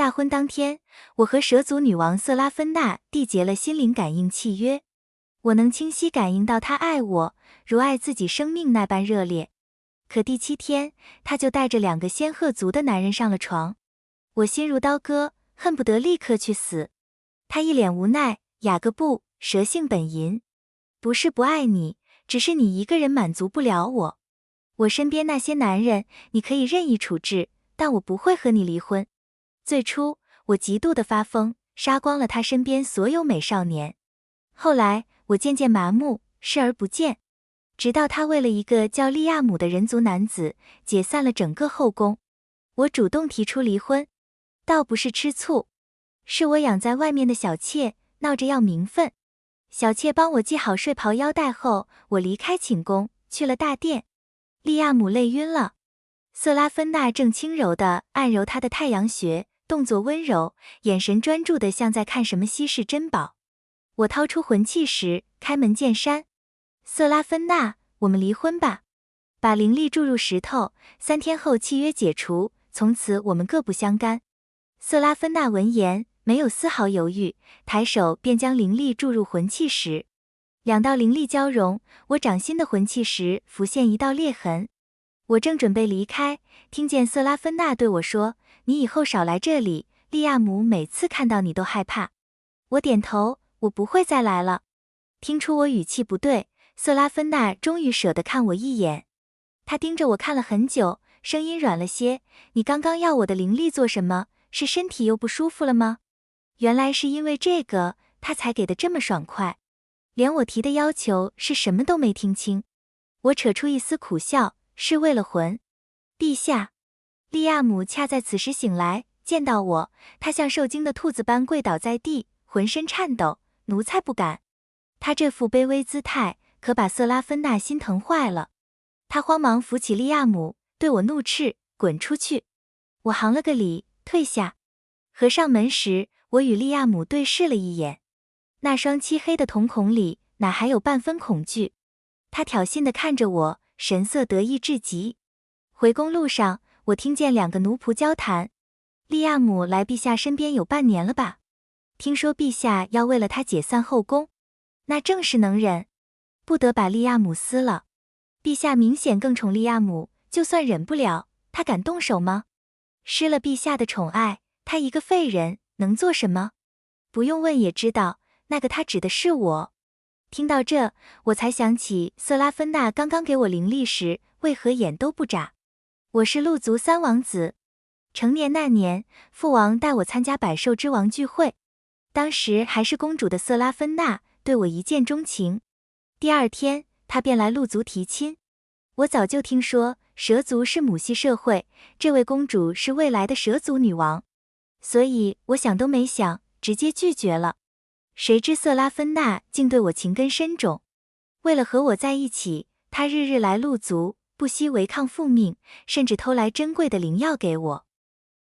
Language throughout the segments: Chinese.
大婚当天，我和蛇族女王瑟拉芬娜缔结了心灵感应契约。我能清晰感应到她爱我，如爱自己生命那般热烈。可第7天，她就带着2个仙鹤族的男人上了床。我心如刀割，恨不得立刻去死。她一脸无奈，雅各布，蛇性本淫。不是不爱你，只是你一个人满足不了我。我身边那些男人，你可以任意处置，但我不会和你离婚。最初，我极度的发疯，杀光了他身边所有美少年。后来，我渐渐麻木，视而不见，直到他为了一个叫利亚姆的人族男子，解散了整个后宫。我主动提出离婚，倒不是吃醋，是我养在外面的小妾闹着要名分。小妾帮我系好睡袍腰带后，我离开寝宫，去了大殿。利亚姆累晕了，瑟拉芬娜正轻柔地按揉他的太阳穴，动作温柔，眼神专注地像在看什么稀世珍宝。我掏出魂器时，开门见山：瑟拉芬娜，我们离婚吧。把灵力注入石头，3天后契约解除，从此我们各不相干。瑟拉芬娜闻言，没有丝毫犹豫，抬手便将灵力注入魂器时，2道灵力交融，我掌心的魂器时浮现一道裂痕。我正准备离开，听见瑟拉芬娜对我说：“你以后少来这里，利亚姆每次看到你都害怕。”我点头，我不会再来了。听出我语气不对，瑟拉芬娜终于舍得看我一眼。她盯着我看了很久，声音软了些：“你刚刚要我的灵力做什么？是身体又不舒服了吗？”原来是因为这个，她才给的这么爽快。连我提的要求是什么都没听清。我扯出一丝苦笑，是为了魂。陛下，利亚姆恰在此时醒来，见到我，他像受惊的兔子般跪倒在地，浑身颤抖，奴才不敢。他这副卑微姿态，可把瑟拉芬娜心疼坏了。他慌忙扶起利亚姆，对我怒斥：“滚出去！”我行了个礼，退下。合上门时，我与利亚姆对视了一眼，那双漆黑的瞳孔里哪还有半分恐惧。他挑衅地看着我，神色得意至极。回宫路上，我听见2个奴仆交谈：“利亚姆来陛下身边有半年了吧？听说陛下要为了他解散后宫，那正是能忍，不得把利亚姆撕了。陛下明显更宠利亚姆，就算忍不了，他敢动手吗？失了陛下的宠爱，他一个废人能做什么？不用问也知道，那个他指的是我。”听到这，我才想起瑟拉芬娜刚刚给我灵力时，为何眼都不眨。我是陆族3王子，成年那年，父王带我参加百兽之王聚会，当时还是公主的瑟拉芬娜对我一见钟情。第2天，她便来陆族提亲。我早就听说蛇族是母系社会，这位公主是未来的蛇族女王，所以我想都没想，直接拒绝了。谁知瑟拉芬娜竟对我情根深种，为了和我在一起，她日日来陆族，不惜违抗父命，甚至偷来珍贵的灵药给我。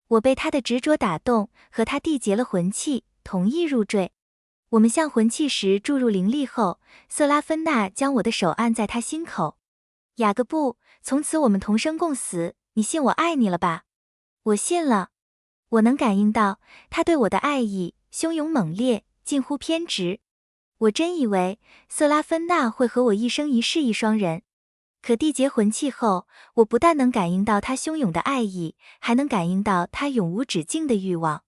我被她的执着打动，和她缔结了魂器，同意入赘。我们向魂器时注入灵力后，瑟拉芬娜将我的手按在她心口：“雅各布，从此我们同生共死，你信我爱你了吧？”我信了。我能感应到她对我的爱意汹涌猛烈，近乎偏执。我真以为瑟拉芬娜会和我一生一世一双人，可缔结魂器后，我不但能感应到她汹涌的爱意，还能感应到她永无止境的欲望。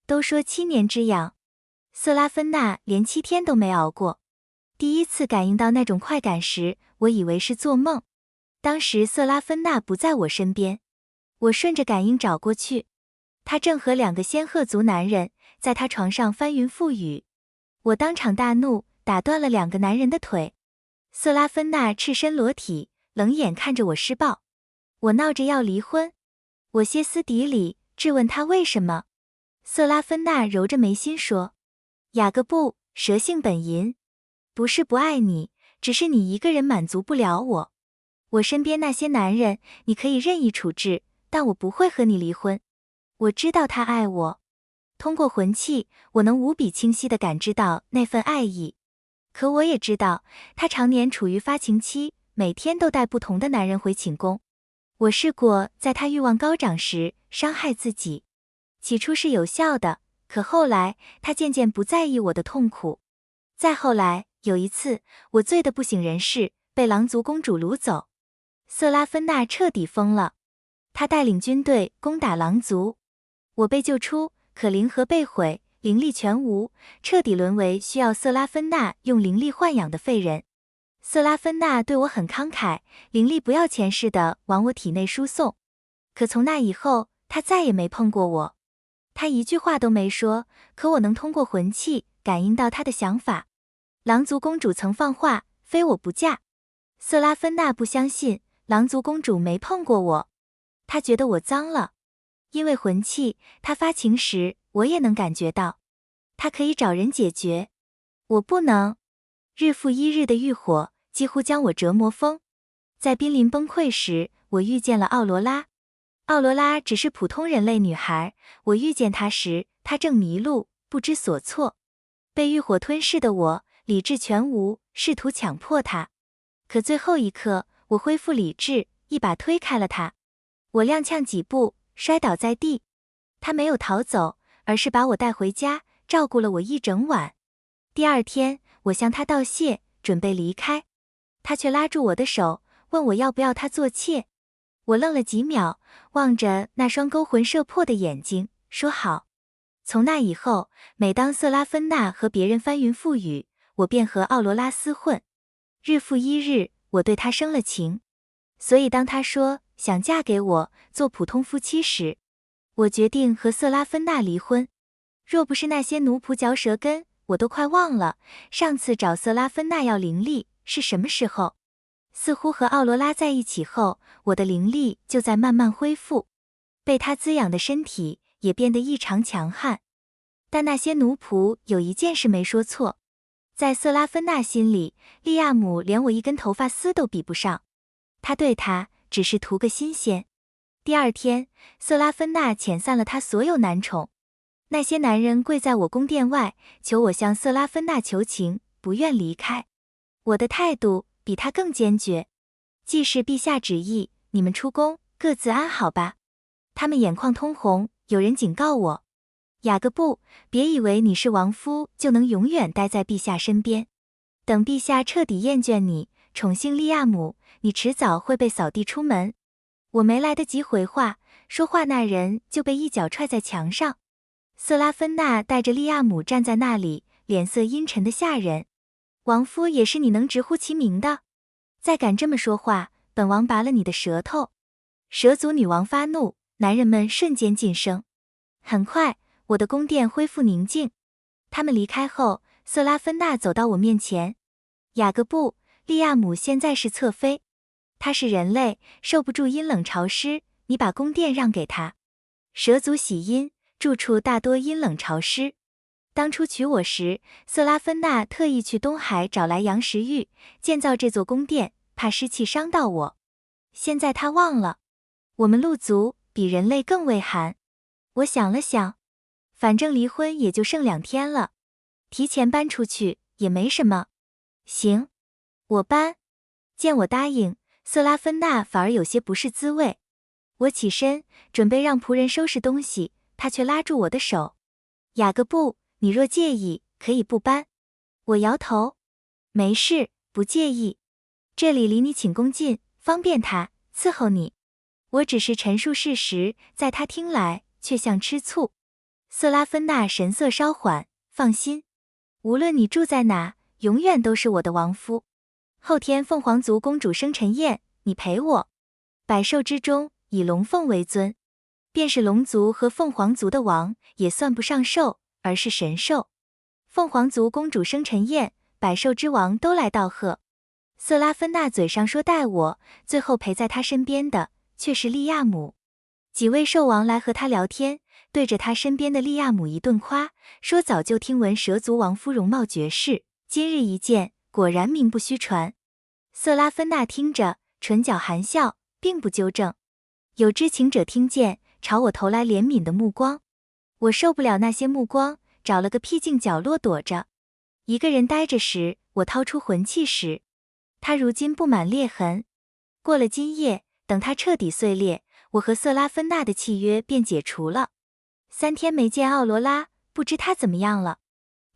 都说7年之痒，瑟拉芬娜连7天都没熬过。第一次感应到那种快感时，我以为是做梦。当时瑟拉芬娜不在我身边，我顺着感应找过去，她正和2个仙鹤族男人在她床上翻云覆雨。我当场大怒，打断了2个男人的腿。瑟拉芬娜赤身裸体，冷眼看着我施暴。我闹着要离婚，我歇斯底里质问她为什么。瑟拉芬娜揉着眉心说：“雅各布，蛇性本淫，不是不爱你，只是你一个人满足不了我。我身边那些男人，你可以任意处置，但我不会和你离婚。我知道他爱我。”通过魂器，我能无比清晰地感知到那份爱意。可我也知道，他常年处于发情期，每天都带不同的男人回寝宫。我试过在他欲望高涨时伤害自己，起初是有效的，可后来他渐渐不在意我的痛苦。再后来，有一次，我醉得不省人事，被狼族公主掳走。瑟拉芬娜彻底疯了，她带领军队攻打狼族，我被救出，可灵核被毁，灵力全无，彻底沦为需要瑟拉芬娜用灵力豢养的废人。瑟拉芬娜对我很慷慨，灵力不要钱似的往我体内输送。可从那以后，她再也没碰过我。她一句话都没说，可我能通过魂器感应到她的想法。狼族公主曾放话，非我不嫁。瑟拉芬娜不相信，狼族公主没碰过我，她觉得我脏了。因为魂器，她发情时我也能感觉到，她可以找人解决，我不能。日复一日的欲火几乎将我折磨疯。在濒临崩溃时，我遇见了奥罗拉。奥罗拉只是普通人类女孩，我遇见她时，她正迷路，不知所措。被欲火吞噬的我，理智全无，试图强迫她。可最后一刻，我恢复理智，一把推开了她。我踉跄几步，摔倒在地。她没有逃走，而是把我带回家，照顾了我一整晚。第二天，我向她道谢，准备离开，她却拉住我的手，问我要不要她做妾。我愣了几秒，望着那双勾魂摄魄的眼睛，说好。从那以后，每当瑟拉芬娜和别人翻云覆雨，我便和奥罗拉厮混。日复一日，我对她生了情。所以当她说想嫁给我，做普通夫妻时，我决定和瑟拉芬娜离婚。若不是那些奴仆嚼舌根，我都快忘了上次找瑟拉芬娜要灵力是什么时候。似乎和奥罗拉在一起后，我的灵力就在慢慢恢复，被她滋养的身体也变得异常强悍。但那些奴仆有一件事没说错，在瑟拉芬娜心里，利亚姆连我一根头发丝都比不上。她对他只是图个新鲜。第二天，瑟拉芬娜遣散了她所有男宠。那些男人跪在我宫殿外，求我向瑟拉芬娜求情，不愿离开。我的态度比他更坚决。既是陛下旨意，你们出宫，各自安好吧。他们眼眶通红，有人警告我：雅各布，别以为你是王夫就能永远待在陛下身边。等陛下彻底厌倦你，宠幸利亚姆，你迟早会被扫地出门。我没来得及回话，说话那人就被一脚踹在墙上。瑟拉芬娜带着利亚姆站在那里，脸色阴沉的吓人。王夫也是你能直呼其名的？再敢这么说话，本王拔了你的舌头。蛇族女王发怒，男人们瞬间噤声。很快，我的宫殿恢复宁静。他们离开后，瑟拉芬娜走到我面前。雅各布，利亚姆现在是侧妃，他是人类，受不住阴冷潮湿，你把宫殿让给他。蛇族喜阴，住处大多阴冷潮湿。当初娶我时，瑟拉芬娜特意去东海找来杨石玉，建造这座宫殿，怕湿气伤到我。现在她忘了，我们陆族比人类更畏寒。我想了想，反正离婚也就剩2天了，提前搬出去也没什么。行，我搬。见我答应，瑟拉芬娜反而有些不是滋味。我起身，准备让仆人收拾东西，她却拉住我的手。雅各布，你若介意，可以不搬。我摇头，没事，不介意。这里离你寝宫近，方便他伺候你。我只是陈述事实，在他听来却像吃醋。瑟拉芬娜神色稍缓，放心，无论你住在哪，永远都是我的王夫。后天凤凰族公主生辰宴，你陪我。百兽之中，以龙凤为尊，便是龙族和凤凰族的王，也算不上兽，而是神兽。凤凰族公主生辰宴，百兽之王都来道贺。瑟拉芬娜嘴上说带我，最后陪在她身边的却是利亚姆。几位兽王来和他聊天，对着他身边的利亚姆一顿夸，说早就听闻蛇族王夫容貌绝世，今日一见，果然名不虚传。瑟拉芬娜听着，唇角含笑，并不纠正。有知情者听见，朝我投来怜悯的目光。我受不了那些目光，找了个僻静角落躲着。一个人呆着时，我掏出魂器时，它如今布满裂痕。过了今夜，等它彻底碎裂，我和瑟拉芬娜的契约便解除了。3天没见奥罗拉，不知她怎么样了。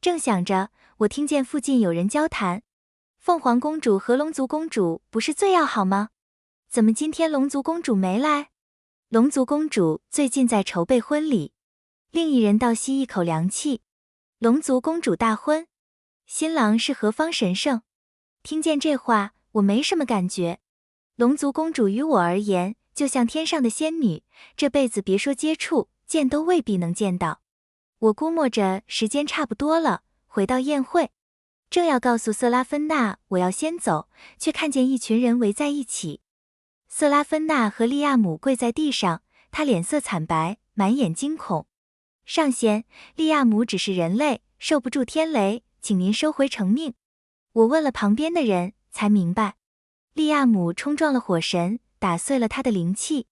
正想着，我听见附近有人交谈。凤凰公主和龙族公主不是最要好吗？怎么今天龙族公主没来？龙族公主最近在筹备婚礼。另一人倒吸一口凉气。龙族公主大婚，新郎是何方神圣？听见这话，我没什么感觉。龙族公主于我而言，就像天上的仙女，这辈子别说接触，见都未必能见到。我估摸着时间差不多了，回到宴会，正要告诉瑟拉芬娜我要先走，却看见一群人围在一起。瑟拉芬娜和利亚姆跪在地上，她脸色惨白，满眼惊恐。上仙，利亚姆只是人类，受不住天雷，请您收回成命。我问了旁边的人，才明白，利亚姆冲撞了火神，打碎了他的灵气。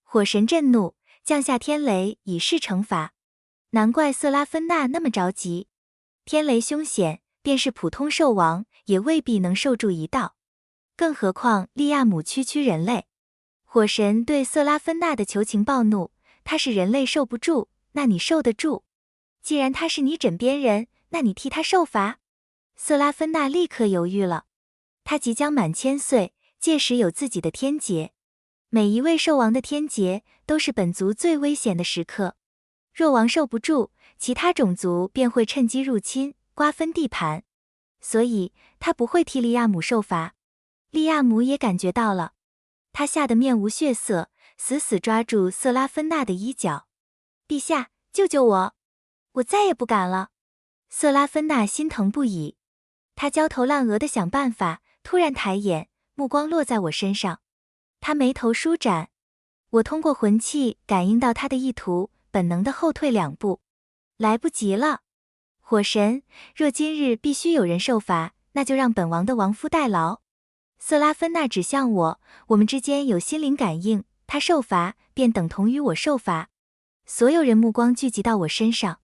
火神震怒，降下天雷以示惩罚。难怪瑟拉芬娜那么着急。天雷凶险，便是普通兽王也未必能受住一道，更何况利亚姆区区人类。火神对瑟拉芬娜的求情暴怒，他是人类受不住，那你受得住？既然他是你枕边人，那你替他受罚？瑟拉芬娜立刻犹豫了。他即将满1000岁，届时有自己的天劫。每一位兽王的天劫都是本族最危险的时刻。若王受不住，其他种族便会趁机入侵，瓜分地盘。所以他不会替利亚姆受罚。利亚姆也感觉到了，他吓得面无血色，死死抓住瑟拉芬娜的衣角。陛下，救救我！我再也不敢了。瑟拉芬娜心疼不已，她焦头烂额地想办法，突然抬眼，目光落在我身上。她眉头舒展，我通过魂器感应到她的意图，本能地后退2步。来不及了。火神，若今日必须有人受罚，那就让本王的亡夫代劳。瑟拉芬娜指向我，我们之间有心灵感应，她受罚便等同于我受罚。所有人目光聚集到我身上。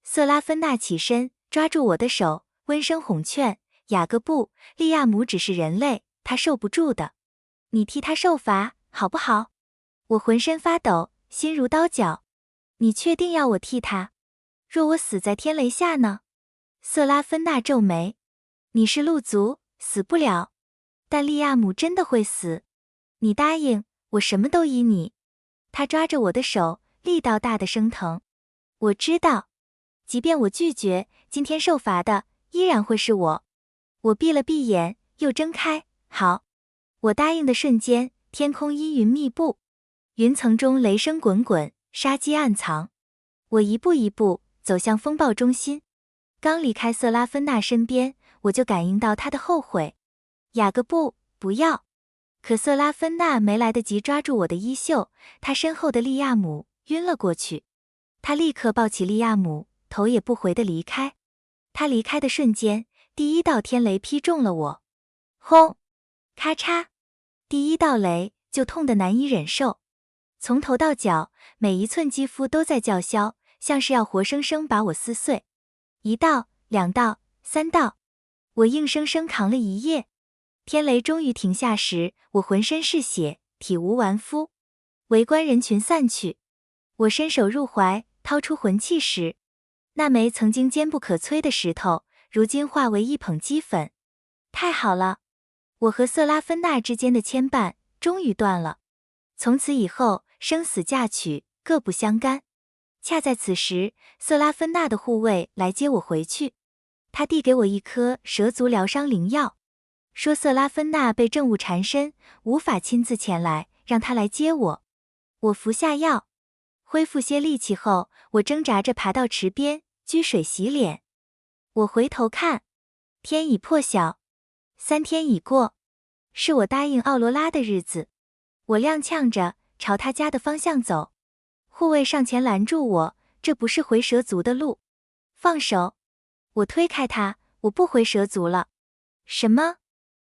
瑟拉芬娜起身，抓住我的手，温声哄劝：雅各布，利亚姆只是人类，他受不住的。你替他受罚，好不好？我浑身发抖，心如刀绞。你确定要我替他？若我死在天雷下呢？瑟拉芬娜皱眉。你是鹿族，死不了。但利亚姆真的会死。你答应，我什么都依你。他抓着我的手，力道大得生疼。我知道，即便我拒绝，今天受罚的依然会是我。我闭了闭眼，又睁开。好。我答应的瞬间，天空阴云密布，云层中雷声滚滚，杀机暗藏。我一步一步走向风暴中心。刚离开瑟拉芬娜身边，我就感应到她的后悔。雅各布，不要！可瑟拉芬娜没来得及抓住我的衣袖，她身后的利亚姆晕了过去。她立刻抱起利亚姆，头也不回地离开。她离开的瞬间，第1道天雷劈中了我。轰！咔嚓！第1道雷就痛得难以忍受，从头到脚，每一寸肌肤都在叫嚣，像是要活生生把我撕碎。1道、2道、3道，我硬生生扛了一夜。天雷终于停下时，我浑身是血，体无完肤。围观人群散去，我伸手入怀，掏出魂器时，那枚曾经坚不可摧的石头，如今化为一捧齑粉。太好了！我和瑟拉芬娜之间的牵绊终于断了，从此以后生死嫁娶，各不相干。恰在此时，瑟拉芬娜的护卫来接我回去，他递给我一颗蛇族疗伤灵药，说瑟拉芬娜被政务缠身，无法亲自前来，让他来接我。我服下药，恢复些力气后，我挣扎着爬到池边，掬水洗脸。我回头看，天已破晓，3天已过，是我答应奥罗拉的日子。我踉跄着朝他家的方向走，护卫上前拦住我，这不是回蛇族的路。放手！我推开他，我不回蛇族了。什么？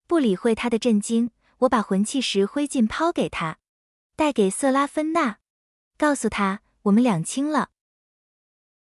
不理会他的震惊，我把魂器石灰烬抛给他，带给瑟拉芬娜，告诉他我们两清了。